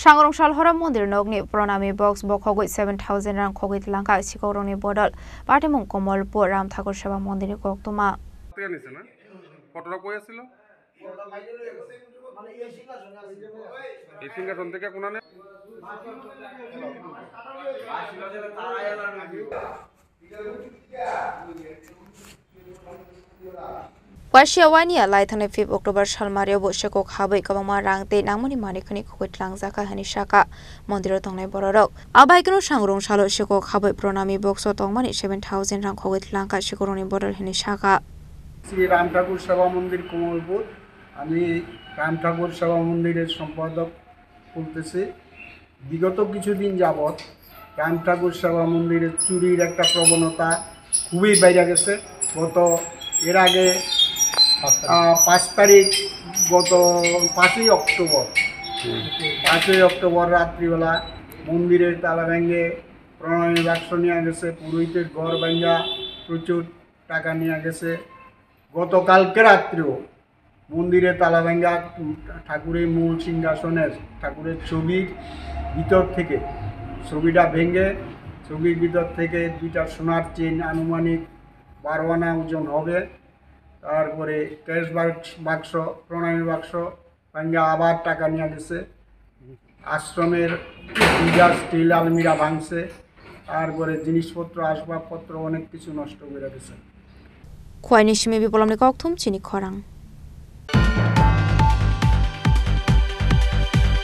Sangrongshal Horam Mondir Nogni Pronami Box Bokogoi 7,000 Rang Kogit Lanka Chikoroni Bodal Partimung Komol Pur Ram Thakur Sheba Mondir Koktuma কতটা কই আছিল এই সিংহাসন থেকে কোনানে Wasia Wania Laitane 5 October Shalmario Bosheko Habai Kabama Rangte Namoni Manikani Kokitlang Zaka Hanishaka Mondiro Tongne Borok Abaikano Sangrong Shalo Sheko Habai Pronami Boxo Tongmani 7,000 Rang Kokitlanka Shikoroni Bodal Hanishaka Shri Ram ঠাকুর সেবা মন্দির কমলপুর আমি রাম ঠাকুর সেবা মন্দিরের সম্পাদক বলতেছি বিগত কিছুদিন যাবত রাম ঠাকুর সেবা মন্দিরের চুরির একটা প্রবণতা খুবই বেড়ে গেছে গত এর আগে 5 তারিখ গত 5ই অক্টোবর রাত্রিবেলা মন্দিরের তালা ভেঙে প্রণয় বাক্স নিয়ে গেছে পুরোহিতের ঘর ভাঙা প্রচুর টাকা নিয়ে গেছে গতকালকে রাত্রেও মন্দিরে তালা ভাঙা ঠাকুরের মূল সিংহাসনের ঠাকুরের ছবির ভিতর থেকে ছবিটা ভেঙে ছবির ভিতর থেকে 2টা সোনার চেন আনুমানিক 12 আনা ওজন হবে তারপরে ক্যাশ বাক্স প্রণয় বাক্স ভাঙা আবার টাকা নিয়ে গেছে আশ্রমের পূজা স্টিল আলমিরা ভাঙছে তারপরে জিনিসপত্র আসবাবপত্র অনেক কিছু নষ্ট করে গেছে Khoinishimi Bipolamni Koktum Chini Khorang